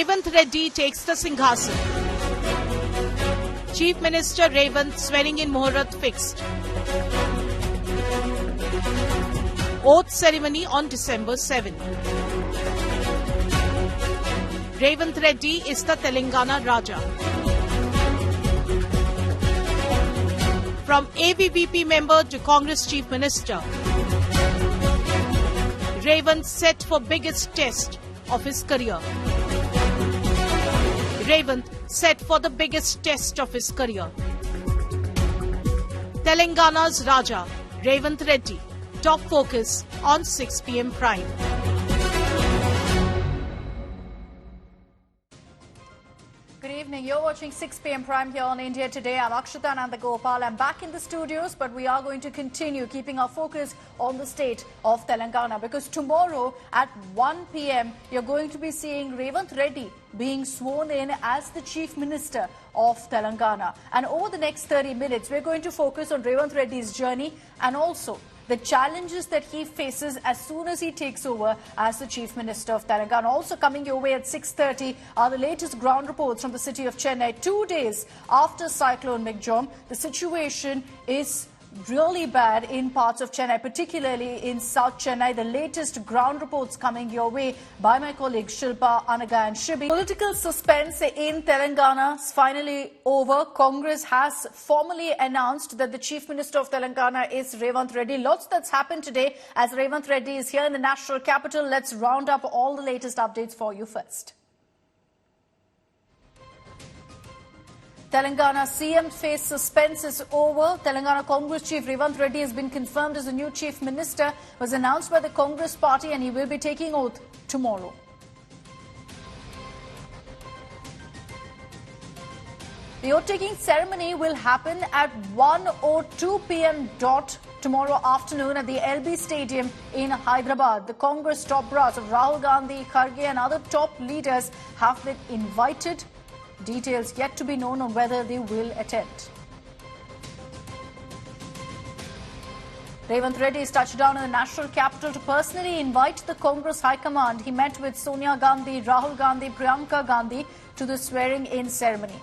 Revanth Reddy takes the Singhasan. Chief Minister Revanth swearing in Muhurat fixed. Oath ceremony on December 7. Revanth Reddy is the Telangana Raja. From ABVP member to Congress Chief Minister, Revanth set for biggest test of his career. Revanth set for the biggest test of his career. Telangana's Raja, Revanth Reddy, top focus on 6 p.m. Prime. Good evening. You're watching 6 p.m. Prime here on India Today. I'm Akshita Nandagopal. I'm back in the studios, but we are going to continue keeping our focus on the state of Telangana because tomorrow at 1 p.m. you're going to be seeing Revanth Reddy being sworn in as the Chief Minister of Telangana. And over the next 30 minutes, we're going to focus on Revanth Reddy's journey and also the challenges that he faces as soon as he takes over as the Chief Minister of Telangana. Also coming your way at 6:30 are the latest ground reports from the city of Chennai. 2 days after Cyclone Migjom, the situation is really bad in parts of Chennai, particularly in South Chennai. The latest ground reports coming your way by my colleagues Shilpa, Anaga and Shibi. Political suspense in Telangana is finally over. Congress has formally announced that the Chief Minister of Telangana is Revanth Reddy. Lots that's happened today as Revanth Reddy is here in the national capital. Let's round up all the latest updates for you first. Telangana CM face suspense is over. Telangana Congress Chief Revanth Reddy has been confirmed as the new Chief Minister. Was announced by the Congress party and he will be taking oath tomorrow. The oath-taking ceremony will happen at 1:02 p.m. dot tomorrow afternoon at the LB Stadium in Hyderabad. The Congress top brass of Rahul Gandhi, Kharge and other top leaders have been invited. Details yet to be known on whether they will attend. Revanth Reddy is touched down in the national capital to personally invite the Congress High Command. He met with Sonia Gandhi, Rahul Gandhi, Priyanka Gandhi to the swearing-in ceremony.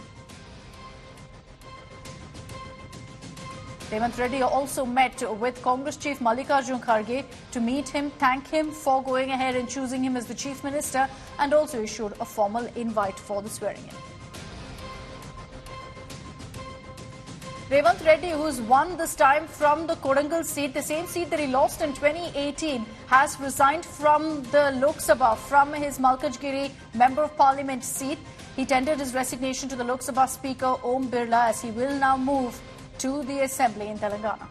Revanth Reddy also met with Congress Chief Mallikarjun Kharge to meet him, thank him for going ahead and choosing him as the Chief Minister, and also issued a formal invite for the swearing-in. Revanth Reddy, who's won this time from the Kodangal seat, the same seat that he lost in 2018, has resigned from the Lok Sabha, from his Malkajgiri Member of Parliament seat. He tendered his resignation to the Lok Sabha Speaker Om Birla as he will now move to the Assembly in Telangana.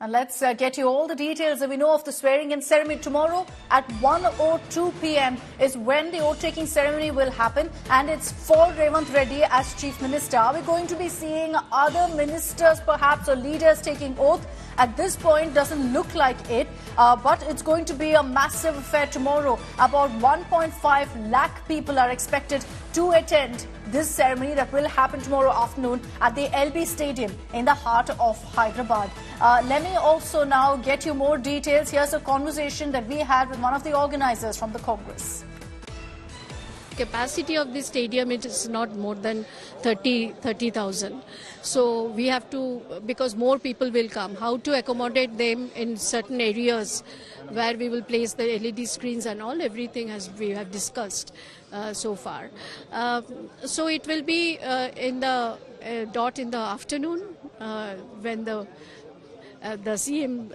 And let's get you all the details that we know of the swearing-in ceremony. Tomorrow at 1:02 p.m. is when the oath-taking ceremony will happen, and it's for Revanth Reddy as Chief Minister. Are we going to be seeing other ministers perhaps or leaders taking oath? At this point, doesn't look like it, but it's going to be a massive affair tomorrow. About 1.5 lakh people are expected to attend this ceremony that will happen tomorrow afternoon at the LB Stadium in the heart of Hyderabad. Let me also now get you more details. Here's a conversation that we had with one of the organizers from the Congress. Capacity of the stadium, it is not more than 30,000. So we have to, because more people will come, how to accommodate them in certain areas where we will place the LED screens and all, everything we have discussed so far. So it will be in the dot in the afternoon when the CM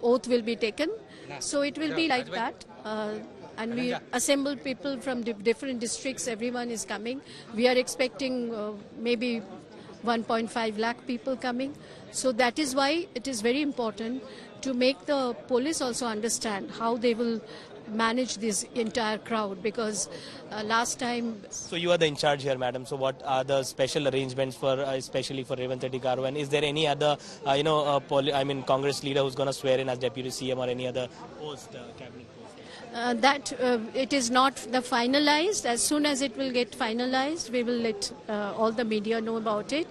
oath will be taken. So it will be like that. And we assemble people from different districts. Everyone is coming. We are expecting maybe 1.5 lakh people coming. So that is why it is very important to make the police also understand how they will manage this entire crowd, because last time... So you are the in charge here, madam. So what are the special arrangements for, especially for Revanth Reddy Garu? And is there any other, Congress leader who's going to swear in as Deputy CM or any other post, cabinet post? It is not the finalized. As soon as it will get finalized, we will let all the media know about it.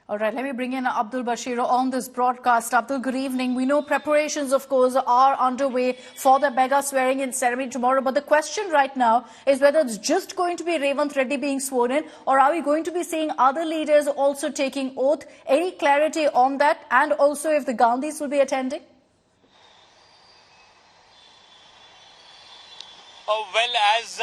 All right, let me bring in Abdul Bashir on this broadcast. Abdul, good evening. We know preparations, of course, are underway for the mega swearing-in ceremony tomorrow. But the question right now is whether it's just going to be Revanth Reddy being sworn in, or are we going to be seeing other leaders also taking oath? Any clarity on that? And also if the Gandhis will be attending? Well, as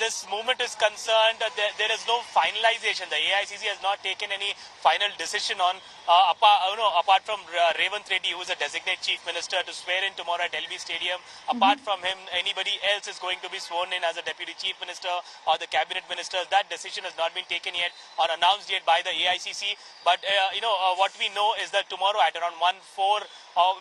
this movement is concerned, there is no finalization. The AICC has not taken any final decision on, apart from Revanth Reddy, who is a designated chief minister, to swear in tomorrow at LB Stadium. Apart from him, anybody else is going to be sworn in as a deputy chief minister or the cabinet minister. That decision has not been taken yet or announced yet by the AICC. But, what we know is that tomorrow at around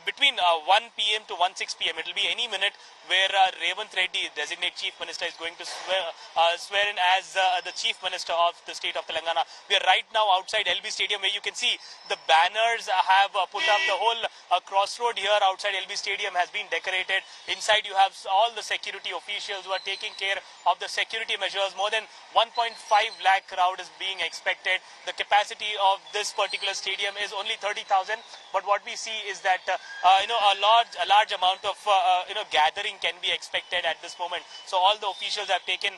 between 1 p.m. to 1:06 p.m. it will be any minute where Revanth Reddy, designated chief minister, is going to swear in as the chief minister of the state of Telangana. We are right now outside LB Stadium, where you can see the banners have put up. The whole crossroad here outside LB Stadium has been decorated. Inside you have all the security officials who are taking care of the security measures. More than 1.5 lakh crowd is being expected. The capacity of this particular stadium is only 30,000. But what we see is that a large amount of gathering can be expected at this moment. So all the officials have taken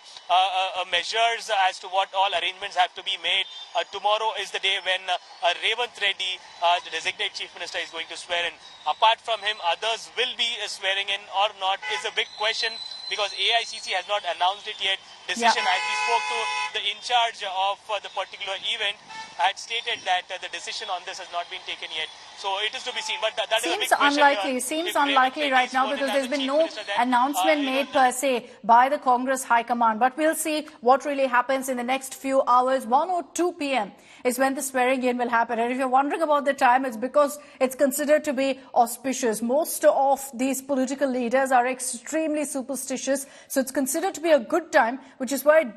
measures as to what all arrangements have to be made. Tomorrow is the day when Revanth Reddy, the designated chief minister, is going to swear in. Apart from him, others will be swearing in or not is a big question, because AICC has not announced it yet. Decision, as we spoke to the in charge of the particular event, had stated that the decision on this has not been taken yet. So it is to be seen. But that is a big question. Seems unlikely right now, because there's been no announcement made per se by the Congress High Command. But we'll see what really happens in the next few hours. 1 or 2 p.m. is when the swearing in will happen. And if you're wondering about the time, it's because it's considered to be auspicious. Most of these political leaders are extremely superstitious. So it's considered to be a good time, which is why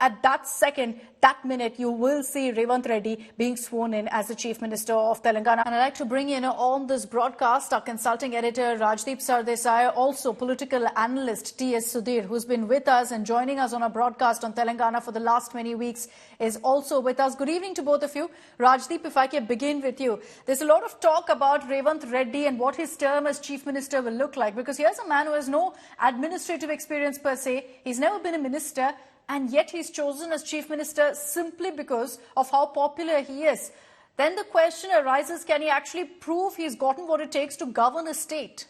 at that second, that minute, you will see Revanth Reddy being sworn in as the Chief Minister of Telangana. And I'd like to bring in on this broadcast our consulting editor Rajdeep Sardesai, also political analyst T.S. Sudhir, who's been with us and joining us on our broadcast on Telangana for the last many weeks, is also with us. Good evening to both of you. Rajdeep, if I can begin with you. There's a lot of talk about Revanth Reddy and what his term as Chief Minister will look like, because here's a man who has no administrative experience per se. He's never been a minister, and yet he's chosen as Chief Minister simply because of how popular he is. Then the question arises, can he actually prove he's gotten what it takes to govern a state?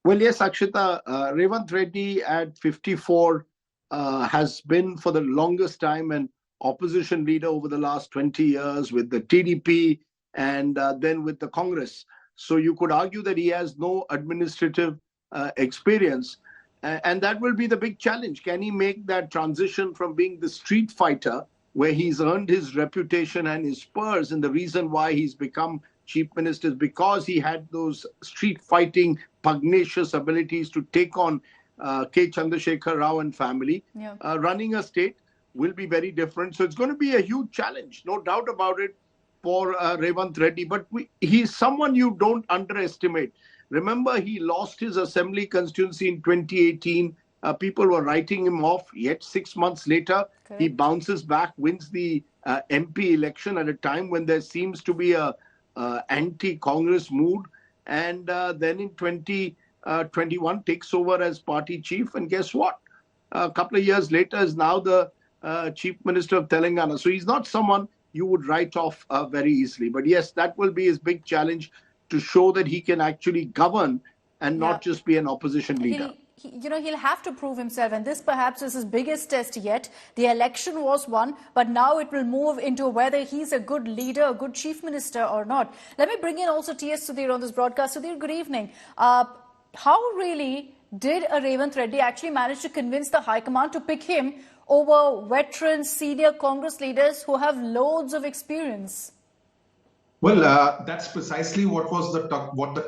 Well, yes, Akshita, Revanth Reddy at 54 has been for the longest time an opposition leader over the last 20 years with the TDP and then with the Congress. So you could argue that he has no administrative experience. And that will be the big challenge. Can he make that transition from being the street fighter, where he's earned his reputation and his spurs, and the reason why he's become chief minister is because he had those street fighting, pugnacious abilities to take on K. Chandrasekhar Rao and family. Running a state will be very different. So it's going to be a huge challenge, no doubt about it, for Revanth Reddy. But he's someone you don't underestimate. Remember, he lost his assembly constituency in 2018. People were writing him off. Yet 6 months later, he bounces back, wins the MP election at a time when there seems to be a anti-Congress mood. And then in 2021, takes over as party chief. And guess what? A couple of years later is now the chief minister of Telangana. So he's not someone you would write off very easily. But yes, that will be his big challenge, to show that he can actually govern and not just be an opposition leader. He'll have to prove himself, and this perhaps is his biggest test yet. The election was won, but now it will move into whether he's a good leader, a good chief minister or not. Let me bring in also T.S. Sudhir on this broadcast. Sudhir, good evening. How really did Revanth Reddy actually manage to convince the High Command to pick him over veteran senior Congress leaders who have loads of experience? Well, that's precisely what the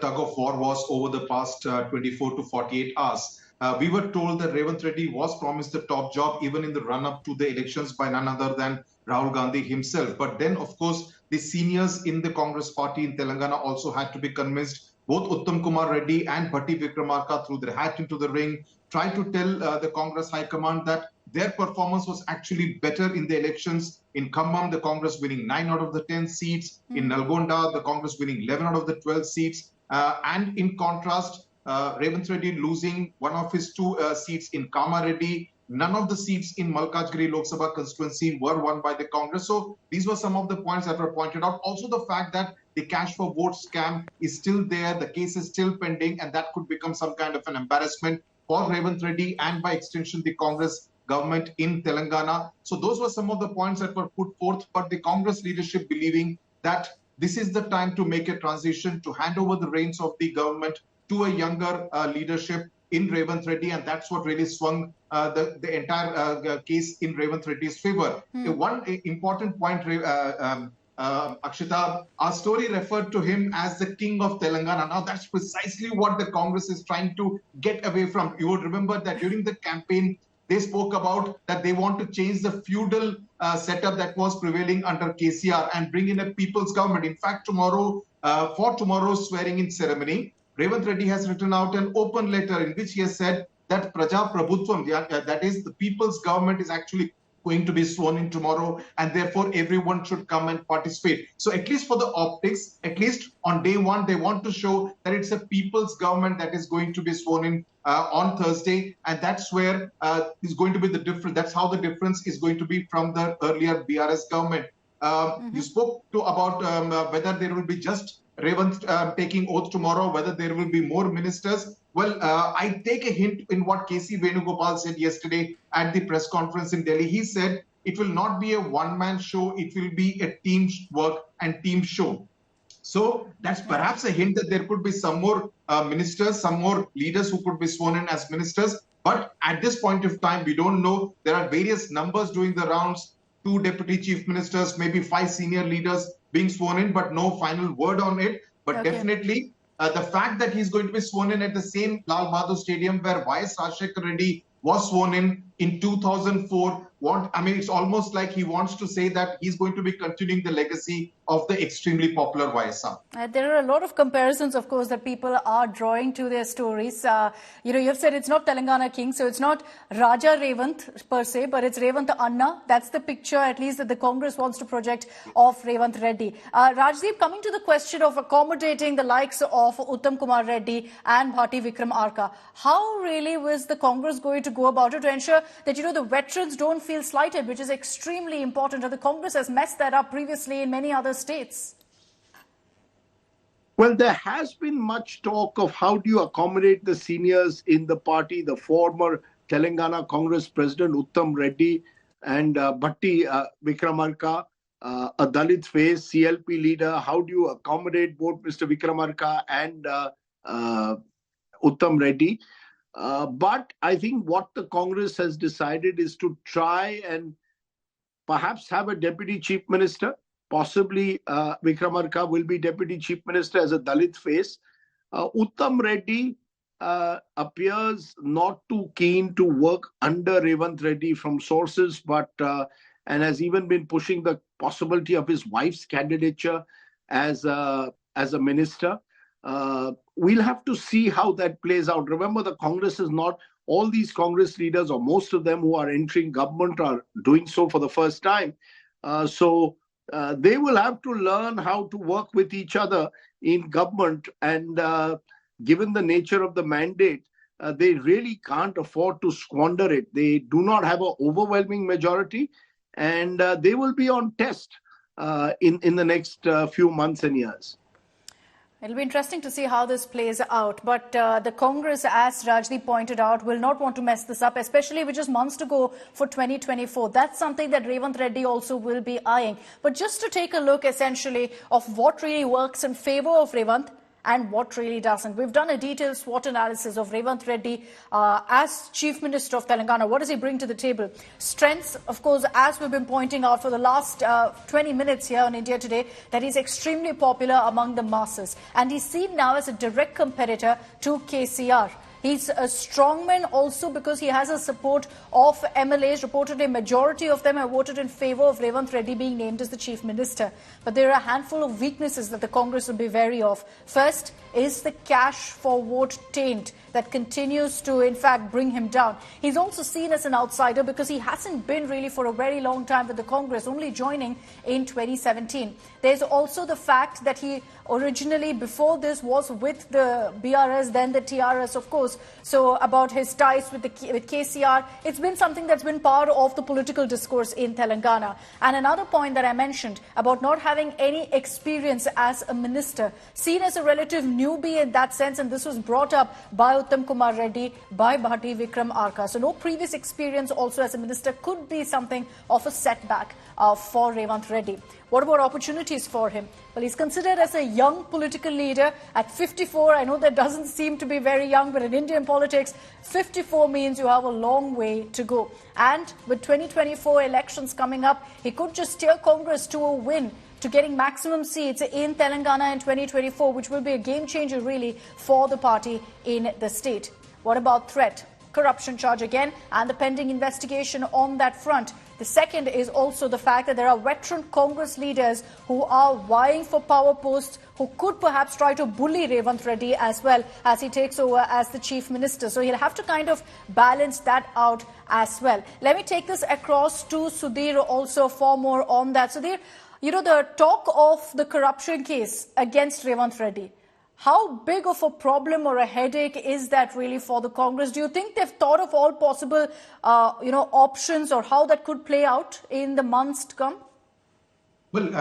tug of war was over the past 24 to 48 hours. We were told that Revanth Reddy was promised the top job even in the run-up to the elections by none other than Rahul Gandhi himself. But then, of course, the seniors in the Congress party in Telangana also had to be convinced both Uttam Kumar Reddy and Bhatti Vikramarka threw their hat into the ring, tried to tell the Congress High Command that their performance was actually better in the elections. In Khammam, the Congress winning 9 out of the 10 seats. In Nalgonda, the Congress winning 11 out of the 12 seats. And in contrast, Revanth Reddy losing one of his 2 seats in Kamareddy. None of the seats in Malkajgiri Lok Sabha constituency were won by the Congress. So these were some of the points that were pointed out. Also the fact that the cash for vote scam is still there. The case is still pending, and that could become some kind of an embarrassment for Revanth Reddy and by extension the Congress government in Telangana. So those were some of the points that were put forth, but the Congress leadership believing that this is the time to make a transition, to hand over the reins of the government to a younger leadership in Revanth Reddy, and that's what really swung the entire case in Revanth Reddy's favor. One important point, Akshita, our story referred to him as the king of Telangana. Now, that's precisely what the Congress is trying to get away from. You would remember that during the campaign, they spoke about that they want to change the feudal setup that was prevailing under KCR and bring in a people's government. In fact, tomorrow, for tomorrow's swearing-in ceremony, Revanth Reddy has written out an open letter in which he has said that Praja Prabhutvam, that is the people's government, is actually going to be sworn in tomorrow, and therefore everyone should come and participate. So at least for the optics, at least on day one, they want to show that it's a people's government that is going to be sworn in on Thursday, and that's where is going to be the difference. That's how the difference is going to be from the earlier BRS government. You spoke about whether there will be just Revanth taking oath tomorrow, whether there will be more ministers. Well, I take a hint in what KC Venugopal said yesterday at the press conference in Delhi. He said it will not be a one-man show, it will be a team work and team show. So that's perhaps a hint that there could be some more ministers, some more leaders who could be sworn in as ministers. But at this point of time, we don't know. There are various numbers doing the rounds, 2 deputy chief ministers, maybe 5 senior leaders being sworn in, but no final word on it. But definitely the fact that he's going to be sworn in at the same Lal Bahadur Stadium where Y.S. Rajshekar Reddy was sworn in 2004. It's almost like he wants to say that he's going to be continuing the legacy of the extremely popular YSR. There are a lot of comparisons, of course, that people are drawing to their stories. You've said it's not Telangana King, so it's not Raja Revanth per se, but it's Revanth Anna. That's the picture, at least, that the Congress wants to project of Revanth Reddy. Rajdeep, coming to the question of accommodating the likes of Uttam Kumar Reddy and Bhatti Vikramarka, how really was the Congress going to go about it to ensure that, the veterans don't feel slighted, which is extremely important, and the Congress has messed that up previously in many other states? Well, there has been much talk of how do you accommodate the seniors in the party. The former Telangana Congress President Uttam Reddy and Bhatti Vikramarka, a Dalit face, CLP leader. How do you accommodate both Mr. Vikramarka and Uttam Reddy? But I think what the Congress has decided is to try and perhaps have a deputy chief minister. Possibly Vikramarka will be deputy chief minister as a Dalit face. Uttam Reddy appears not too keen to work under Revanth Reddy from sources, but and has even been pushing the possibility of his wife's candidature as a minister. We'll have to see how that plays out. Remember, the Congress is not, all these Congress leaders or most of them who are entering government are doing so for the first time. So they will have to learn how to work with each other in government. And given the nature of the mandate, they really can't afford to squander it. They do not have an overwhelming majority, and they will be on test in the next few months and years. It'll be interesting to see how this plays out. But the Congress, as Rajdeep pointed out, will not want to mess this up, especially with just months to go for 2024. That's something that Revanth Reddy also will be eyeing. But just to take a look, essentially, of what really works in favour of Revanth and what really doesn't. We've done a detailed SWOT analysis of Revanth Reddy as Chief Minister of Telangana. What does he bring to the table? Strengths, of course, as we've been pointing out for the last 20 minutes here on India Today, that he's extremely popular among the masses. And he's seen now as a direct competitor to KCR. He's a strongman also because he has a support of MLAs. Reportedly, a majority of them have voted in favour of Revanth Reddy being named as the Chief Minister. But there are a handful of weaknesses that the Congress will be wary of. First is the cash for vote taint that continues to, in fact, bring him down. He's also seen as an outsider because he hasn't been really for a very long time with the Congress, only joining in 2017. There's also the fact that he originally, before this, was with the BRS, then the TRS, of course. So about his ties with KCR, it's been something that's been part of the political discourse in Telangana. And another point that I mentioned about not having any experience as a minister, seen as a relative newbie in that sense, and this was brought up by Uttam Kumar Reddy, by Bhati Vikram Arka. So no previous experience also as a minister could be something of a setback for Revanth Reddy. What about opportunities for him? Well, he's considered as a young political leader at 54. I know that doesn't seem to be very young, but in Indian politics, 54 means you have a long way to go. And with 2024 elections coming up, he could just steer Congress to a win, to getting maximum seats in Telangana in 2024, which will be a game changer really for the party in the state. What about threat? Corruption charge again and the pending investigation on that front. The second is also the fact that there are veteran Congress leaders who are vying for power posts, who could perhaps try to bully Revanth Reddy as well as he takes over as the Chief Minister. So he'll have to kind of balance that out as well. Let me take this across to Sudhir also for more on that. Sudhir, you know, the talk of the corruption case against Revanth Reddy, how big of a problem or a headache is that really for the Congress? Do you think they've thought of all possible, options or how that could play out in the months to come? Well,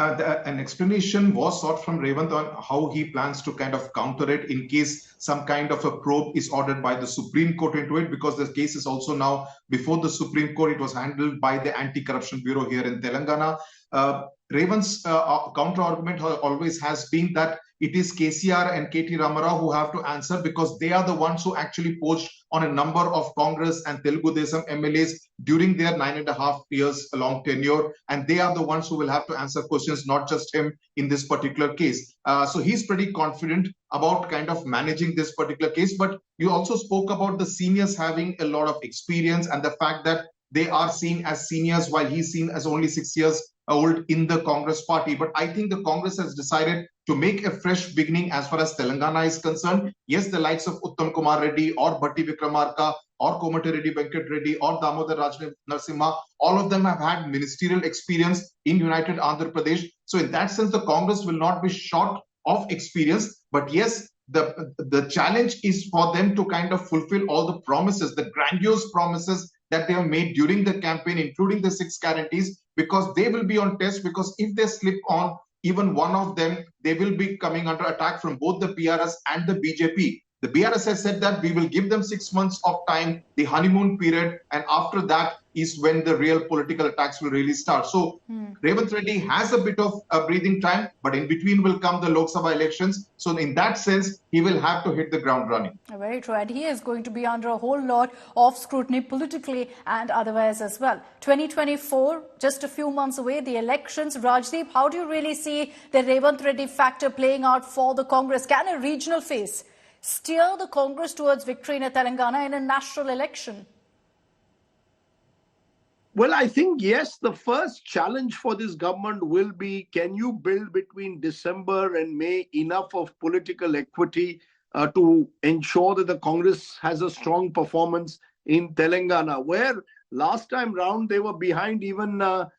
an explanation was sought from Revanth on how he plans to kind of counter it in case some kind of a probe is ordered by the Supreme Court into it, because the case is also now before the Supreme Court. It was handled by the Anti-Corruption Bureau here in Telangana. Revanth's counter-argument always has been that it is KCR and KT Ramarao who have to answer because they are the ones who actually poached on a number of Congress and Telugu Desam MLAs during their 9.5 years long tenure. And they are the ones who will have to answer questions, not just him in this particular case. So he's pretty confident about kind of managing this particular case. But you also spoke about the seniors having a lot of experience and the fact that they are seen as seniors while he's seen as only 6 years old in the Congress party. But I think the Congress has decided to make a fresh beginning as far as Telangana is concerned. Yes, the likes of Uttam Kumar Reddy or Bhatti Vikramarka or Komati Reddy Venkat Reddy or Damodar Raj Narasimha, all of them have had ministerial experience in United Andhra Pradesh. So in that sense, the Congress will not be short of experience. But yes, the challenge is for them to kind of fulfill all the promises, the grandiose promises that they have made during the campaign, including the 6 guarantees, because they will be on test. Because if they slip on even one of them, they will be coming under attack from both the PRS and the BJP. The BRS has said that we will give them 6 months of time, the honeymoon period, and after that is when the real political attacks will really start. So Revanth Reddy has a bit of a breathing time, but in between will come the Lok Sabha elections. So in that sense, he will have to hit the ground running. Very true. And he is going to be under a whole lot of scrutiny politically and otherwise as well. 2024, just a few months away, the elections. Rajdeep, how do you really see the Revanth Reddy factor playing out for the Congress? Can a regional face steer the Congress towards victory in Telangana in a national election? Well, I think, yes, the first challenge for this government will be, can you build between December and May enough of political equity to ensure that the Congress has a strong performance in Telangana, where last time round they were behind even the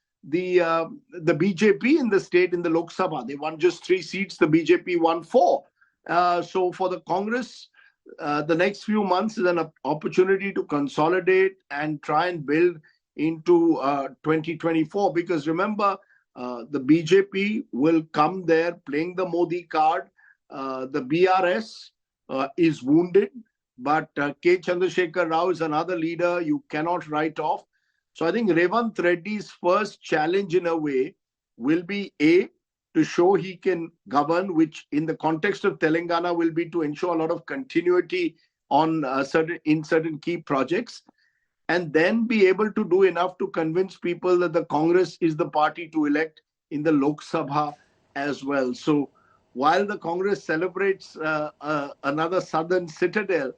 BJP in the state in the Lok Sabha. They won just 3 seats, the BJP won 4. So for the Congress, the next few months is an opportunity to consolidate and try and build into 2024, because remember, the BJP will come there playing the Modi card. The BRS is wounded, but K. Chandrasekhar Rao is another leader you cannot write off. So I think Revanth Reddy's first challenge in a way will be to show he can govern, which in the context of Telangana will be to ensure a lot of continuity on certain key projects, and then be able to do enough to convince people that the Congress is the party to elect in the Lok Sabha as well. So while the Congress celebrates another southern citadel,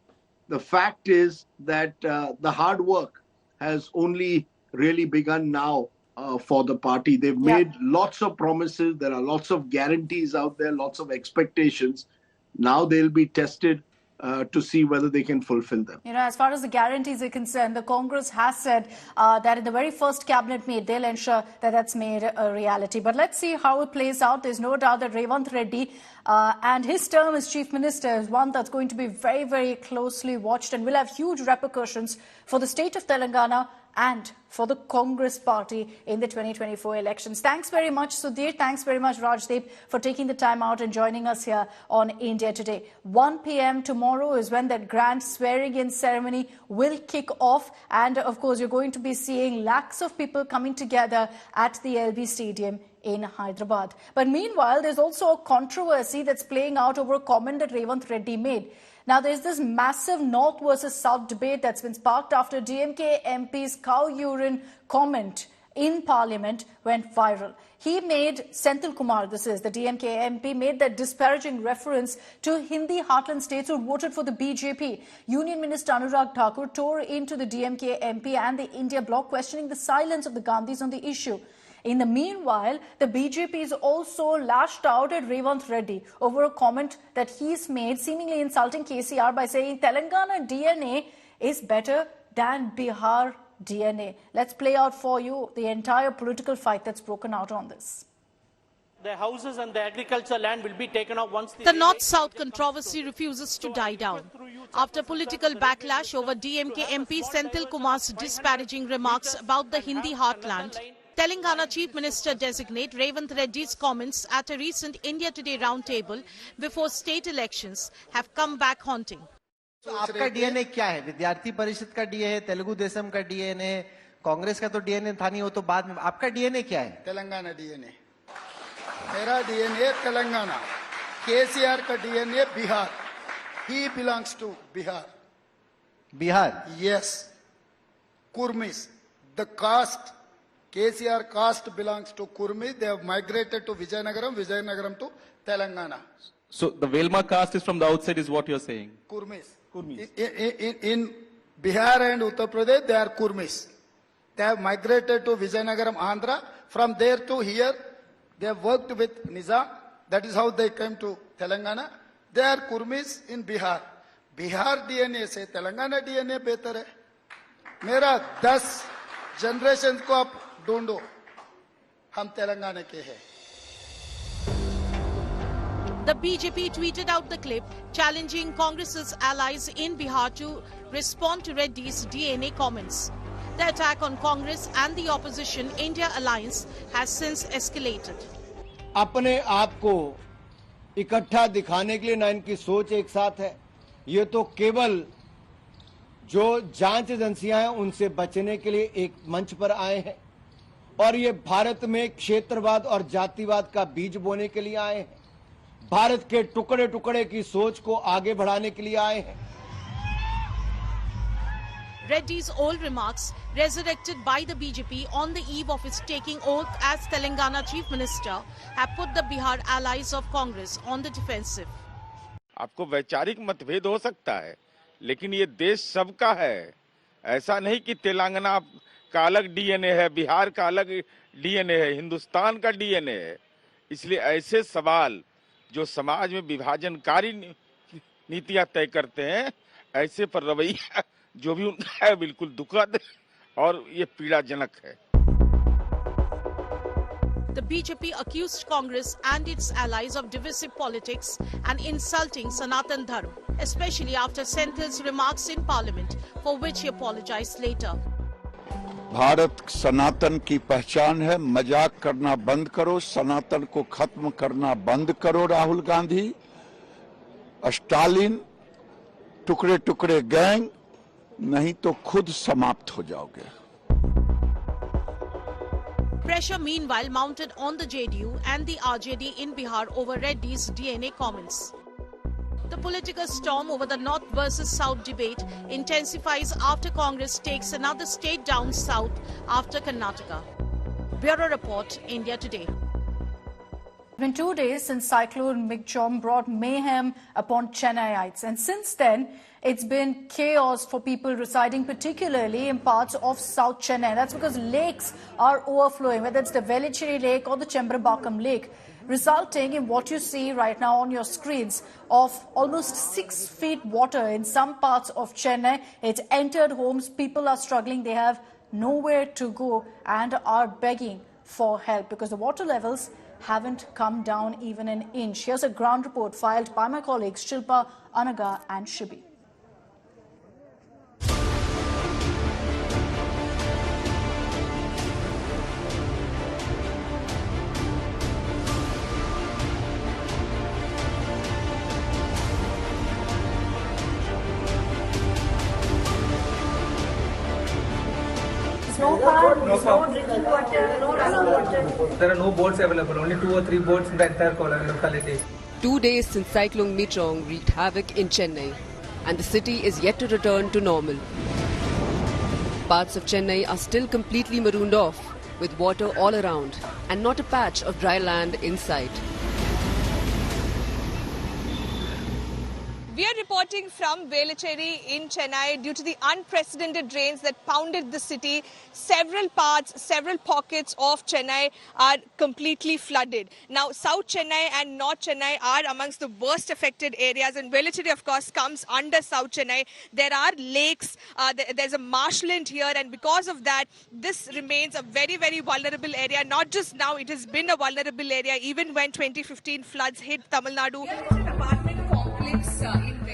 The fact is that the hard work has only really begun now for the party. They've made lots of promises. There are lots of guarantees out there, lots of expectations. Now they'll be tested to see whether they can fulfill them. You know, as far as the guarantees are concerned, the Congress has said that in the very first cabinet meet, they'll ensure that that's made a reality. But let's see how it plays out. There's no doubt that Revanth Reddy and his term as Chief Minister is one that's going to be very, very closely watched and will have huge repercussions for the state of Telangana and for the Congress party in the 2024 elections. Thanks very much, Sudhir. Thanks very much, Rajdeep, for taking the time out and joining us here on India Today. 1 p.m. tomorrow is when that grand swearing-in ceremony will kick off. And, of course, you're going to be seeing lakhs of people coming together at the LB Stadium in Hyderabad. But meanwhile, there's also a controversy that's playing out over a comment that Revanth Reddy made. Now, there's this massive North versus South debate that's been sparked after DMK MP's cow urine comment in Parliament went viral. He made, Senthil Kumar, this is the DMK MP, made that disparaging reference to Hindi heartland states who voted for the BJP. Union Minister Anurag Thakur tore into the DMK MP and the India bloc, questioning the silence of the Gandhis on the issue. In the meanwhile, the BJP is also lashed out at Revanth Reddy over a comment that he's made, seemingly insulting KCR by saying Telangana DNA is better than Bihar DNA. Let's play out for you the entire political fight that's broken out on this. The houses and the agricultural land will be taken off once the North-South controversy refuses to die down. After political backlash over DMK MP Senthil Kumar's disparaging remarks about the Hindi heartland, Telangana Chief Minister designate Revanth Reddy's comments at a recent India Today roundtable before state elections have come back haunting. तो आपका DNA क्या है? विद्यार्थी परिषद का DNA है, तेलुगु देशम का DNA, Congress का तो डीएनए था नहीं, वो तो बाद में. आपका डीएनए क्या है? तेलंगाना डीएनए. मेरा डीएनए तेलंगाना. केसीआर का DNA Bihar. He belongs to Bihar. Bihar? Yes. Kurmis. The caste, KCR caste belongs to Kurmis. They have migrated to Vijayanagaram, Vijayanagaram to Telangana. So the Velma caste is from the outside is what you're saying? Kurmis. Kurmis. In Bihar and Uttar Pradesh, they are Kurmis. They have migrated to Vijayanagaram, Andhra. From there to here, they have worked with Nizam. That is how they came to Telangana. They are Kurmis in Bihar. Bihar DNA से Telangana DNA बेहतर है. मेरा 10 generation को आप ढूंढो, हम तेलंगाना के हैं. The BJP tweeted out the clip challenging Congress's allies in Bihar to respond to Reddy's DNA comments. The attack on Congress and the opposition India alliance has since escalated. अपने आप को इकट्ठा दिखाने के लिए ना इनकी सोच एक साथ है. ये तो केवल जो जांच एजेंसियां हैं उनसे बचने के लिए एक मंच पर आए हैं और ये भारत में क्षेत्रवाद और जातिवाद का बीज बोने के लिए आए हैं. भारत के टुकड़े टुकड़े की सोच को आगे बढ़ाने के लिए आए हैं. Reddy's old remarks, resurrected by the BJP on the eve of its taking oath as Telangana Chief Minister, have put the Bihar allies of Congress on the defensive. आपको वैचारिक मतभेद हो सकता है, लेकिन ये देश सबका है. ऐसा नहीं कि तेलंगाना का अलग डीएनए है, बिहार का अलग डीएनए है, हिंदुस्तान का डीएनए है. इसलिए ऐसे सवाल जो समाज में विभाजनकारी नीतियां तय करते हैं, ऐसे पर रवैया जो भी उनका है बिल्कुल दुखद और ये पीड़ाजनक है. The BJP accused Congress and its allies of divisive politics and insulting Sanatan Dharma, especially after Senthil's remarks in Parliament, for which he apologized later. Bharat सनातन की पहचान है. मजाक करना बंद करो, सनातन को खत्म करना बंद करो. राहुल गांधी, स्टालिन, टुकड़े टुकड़े गैंग, नहीं तो खुद समाप्त हो जाओगे. Pressure meanwhile mounted on the JDU and the RJD in Bihar over Reddy's DNA comments. The political storm over the North versus South debate intensifies after Congress takes another state down south after Karnataka. Bureau Report, India Today. It's been 2 days since Cyclone Migjom brought mayhem upon Chennaiites, and since then it's been chaos for people residing particularly in parts of South Chennai. That's because lakes are overflowing, whether it's the Velicheri Lake or the Chembrabakam Lake, resulting in what you see right now on your screens of almost 6 feet water in some parts of Chennai. It's entered homes. People are struggling. They have nowhere to go and are begging for help because the water levels haven't come down even an inch. Here's a ground report filed by my colleagues Shilpa, Anaga and Shibi. No car, no drinking water, no running water. There are no boats available, only 2 or 3 boats in the entire locality. 2 days since Cyclone Migjom wreaked havoc in Chennai, and the city is yet to return to normal. Parts of Chennai are still completely marooned off, with water all around, and not a patch of dry land in sight. We are reporting from Velicheri in Chennai due to the unprecedented rains that pounded the city. Several pockets of Chennai are completely flooded. Now, South Chennai and North Chennai are amongst the worst affected areas, and Velicheri, of course, comes under South Chennai. There are lakes, there's a marshland here, and because of that, this remains a very, very vulnerable area. Not just now, it has been a vulnerable area even when 2015 floods hit Tamil Nadu.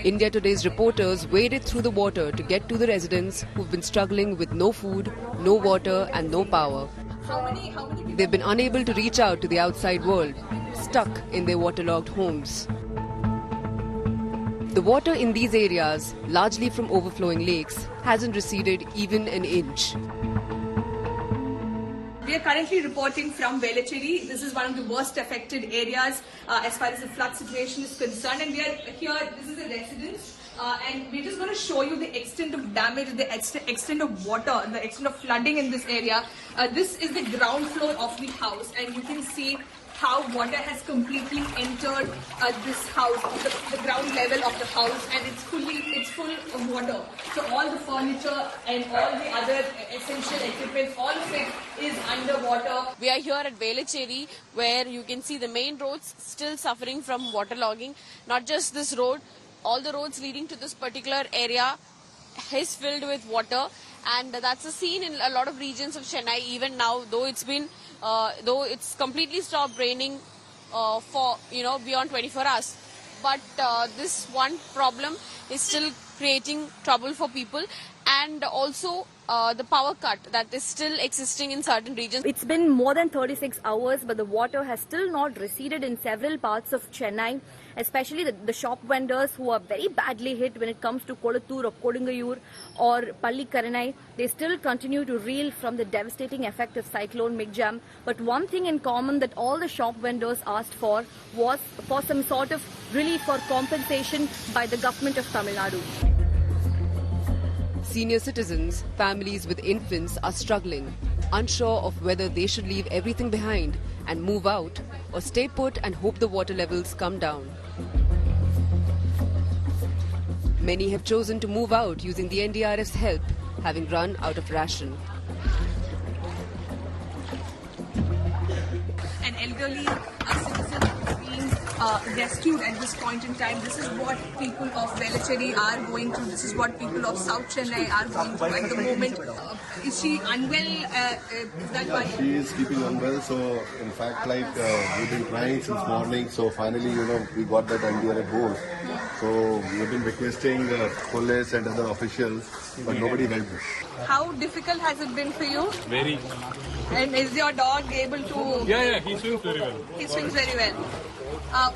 India Today's reporters waded through the water to get to the residents who've been struggling with no food, no water and no power. They've been unable to reach out to the outside world, stuck in their waterlogged homes. The water in these areas, largely from overflowing lakes, hasn't receded even an inch. We are currently reporting from Velicheri. This is one of the worst affected areas as far as the flood situation is concerned. And we are here, this is a residence. And we're just going to show you the extent of damage, the extent of water, the extent of flooding in this area. This is the ground floor of the house, and you can see how water has completely entered this house, the ground level of the house, and it's full of water. So all the furniture and all the other essential equipment, all of it is underwater. We are here at Velicheri, where you can see the main roads still suffering from waterlogging. Not just this road, all the roads leading to this particular area is filled with water, and that's a scene in a lot of regions of Chennai even now, though it's completely stopped raining for beyond 24 hours. But this one problem is still creating trouble for people, and also the power cut that is still existing in certain regions. It's been more than 36 hours, but the water has still not receded in several parts of Chennai, especially the shop vendors who are very badly hit when it comes to Kolattur or Kodangayur or Pallikaranai. They still continue to reel from the devastating effect of Cyclone Migjom. But one thing in common that all the shop vendors asked for was for some sort of relief or compensation by the government of Tamil Nadu. Senior citizens, families with infants are struggling, unsure of whether they should leave everything behind and move out or stay put and hope the water levels come down. Many have chosen to move out using the NDRF's help, having run out of ration. An elderly citizen is being rescued at this point in time. This is what people of Velicheri are going through. This is what people of South Chennai are going through at the moment. Is she unwell? Is that why? She is keeping unwell. So, in fact, we've been trying since morning. So, finally, we got that NDRF hold. So, we've been requesting police and other officials, but nobody helped us. How difficult has it been for you? Very. And is your dog able to? Yeah, he swims very well. He swims very well.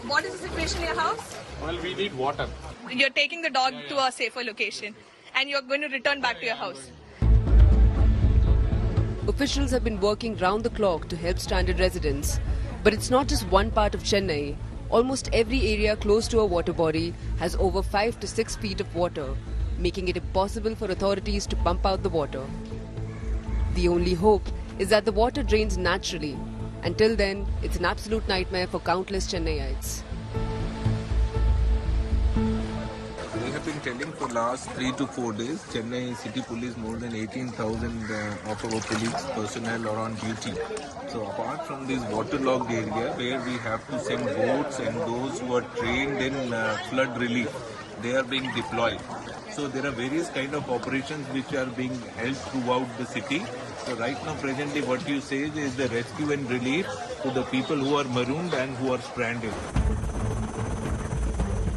What is the situation in your house? Well, we need water. You're taking the dog to a safer location, and you're going to return back to your house. Officials have been working round the clock to help stranded residents. But it's not just one part of Chennai. Almost every area close to a water body has over 5 to 6 feet of water, making it impossible for authorities to pump out the water. The only hope is that the water drains naturally Until then, it's an absolute nightmare for countless Chennaiites. We have been telling for last 3 to 4 days, Chennai City Police, more than 18,000 of our police personnel are on duty. So apart from this waterlogged area where we have to send boats and those who are trained in flood relief, they are being deployed. So there are various kind of operations which are being held throughout the city. So right now presently what you say is the rescue and relief to the people who are marooned and who are stranded.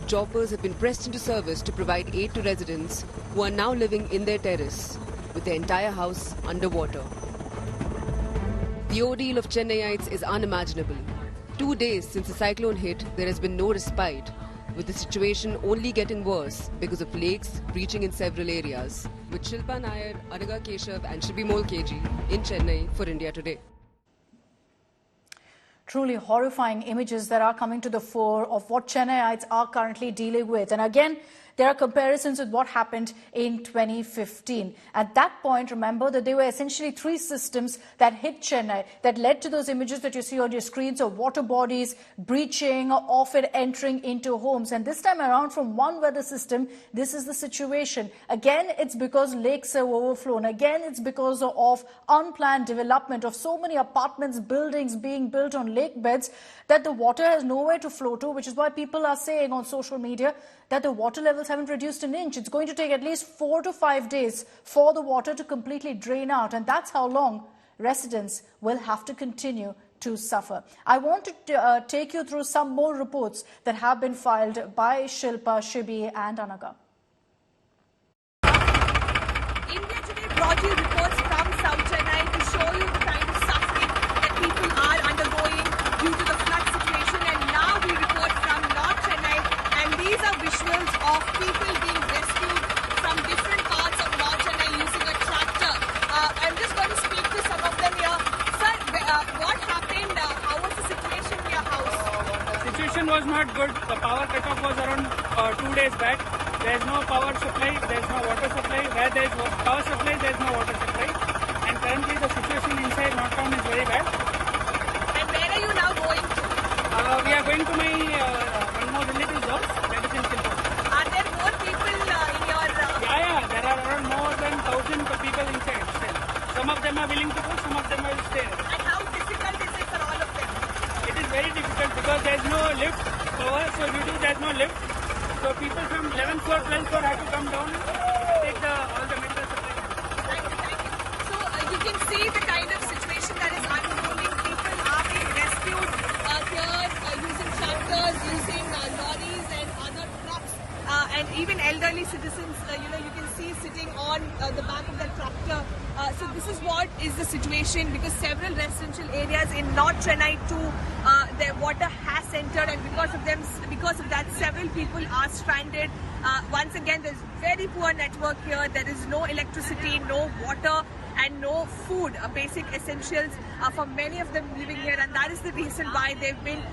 Choppers have been pressed into service to provide aid to residents who are now living in their terrace with their entire house underwater. The ordeal of Chennaiites is unimaginable. 2 days since the cyclone hit, there has been no respite, with the situation only getting worse because of lakes breaching in several areas. With Shilpa Nair, Anaga Keshav and Shibimol KG in Chennai for India Today. Truly horrifying images that are coming to the fore of what Chennaiites are currently dealing with. And again, there are comparisons with what happened in 2015. At that point, remember that there were essentially 3 systems that hit Chennai that led to those images that you see on your screens of water bodies breaching, of it entering into homes. And this time around, from one weather system, this is the situation. Again, it's because lakes have overflown. Again, it's because of unplanned development of so many apartments, buildings being built on lake beds that the water has nowhere to flow to, which is why people are saying on social media that the water levels haven't reduced an inch. It's going to take at least 4 to 5 days for the water to completely drain out. And that's how long residents will have to continue to suffer. I want to take you through some more reports that have been filed by Shilpa, Shibi and Anaga. India Today brought you reports from South Chennai to show you the kind of suffering that people are undergoing due to the flood situation. And now we report from North Chennai, and these are visuals of people being rescued from different parts of North Chennai using a tractor. I'm just going to speak to some of them here. Sir, what happened? How was the situation in your house? Situation was not good. The power cutoff was around 2 days back. There is no power supply, there is no water supply. Where there is power supply, there is no water supply. And currently the situation inside North Town is very bad. And where are you now going to? We are going to my one more relative's house, that is in Silpa. Are there more people in your... Yeah, there are around more than 1,000 people inside still. Some of them are willing to go, some of them will stay. And how difficult is it for all of them? It is very difficult because there is no lift power, so due to there is no lift. So people from 11th floor, 12th floor have to come down and take all the medical supply. Thank you. So you can see the kind of situation that is unfolding. People are being rescued here using tractors, using lorries and other trucks. And even elderly citizens, you can see sitting on the back of that tractor. So this is what is the situation, because several residential areas in North Chennai too, their water has entered, and because of that, several people are stranded. Once again, there's very poor network here. There is no electricity, no water, and no food, basic essentials for many of them living here. And that is the reason why they've been,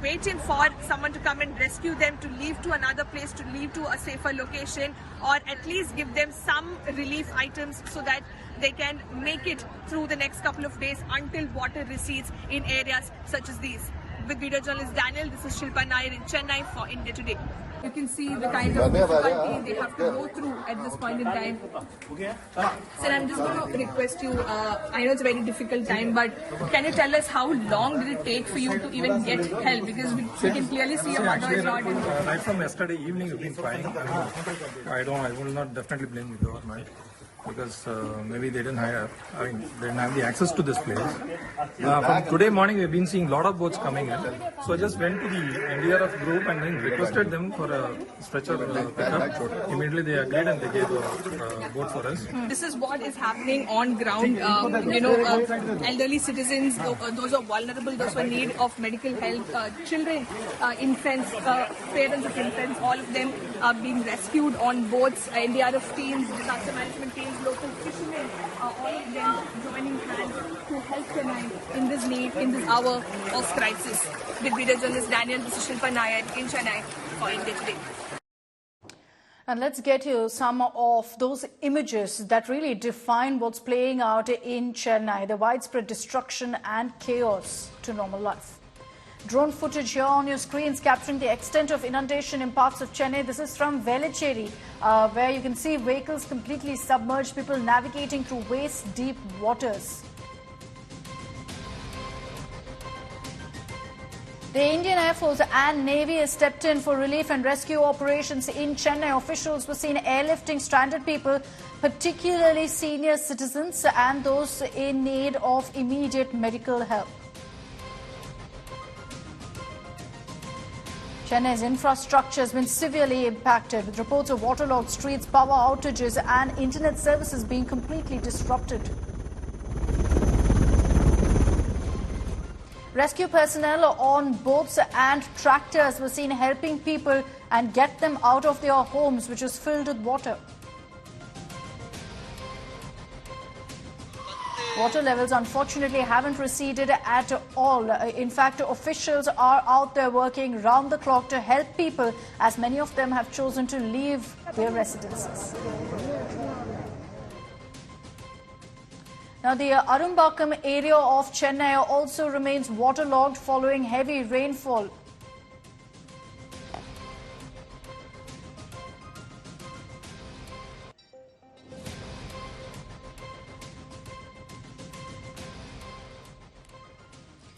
waiting for someone to come and rescue them, to leave to another place, to leave to a safer location, or at least give them some relief items so that they can make it through the next couple of days until water recedes in areas such as these. With video journalist Daniel, this is Shilpa Nair in Chennai for India Today. You can see the kind of difficulty they have to go through at this point in time. Sir, I'm just going to request you, I know it's a very difficult time, but can you tell us how long did it take for you to even get help? Because we can clearly see your mother is not in. Right from yesterday evening, we've been trying. I will not definitely blame the government, because maybe they didn't they didn't have the access to this place. From today morning, we've been seeing a lot of boats coming in. So I just went to the NDRF group and then requested them for a stretcher pickup. Immediately they agreed and they gave a boat for us. This is what is happening on ground. Elderly citizens, those who are vulnerable, those who are in need of medical help, children, infants, parents of infants, all of them are being rescued on boats. NDRF teams, disaster management teams, local fishermen, all of them joining hands to help Chennai in this need, in this hour of crisis. With video journalist Daniel, this is Shilpa Nair in Chennai for India Today. And let's get you some of those images that really define what's playing out in Chennai, the widespread destruction and chaos to normal life. Drone footage here on your screens capturing the extent of inundation in parts of Chennai. This is from Velachery, where you can see vehicles completely submerged, people navigating through waist-deep waters. The Indian Air Force and Navy has stepped in for relief and rescue operations in Chennai. Officials were seen airlifting stranded people, particularly senior citizens and those in need of immediate medical help. Chennai's infrastructure has been severely impacted, with reports of waterlogged streets, power outages and internet services being completely disrupted. Rescue personnel on boats and tractors were seen helping people and get them out of their homes, which was filled with water. Water levels unfortunately haven't receded at all. In fact, officials are out there working round the clock to help people, as many of them have chosen to leave their residences. Now, the Arumbakam area of Chennai also remains waterlogged following heavy rainfall.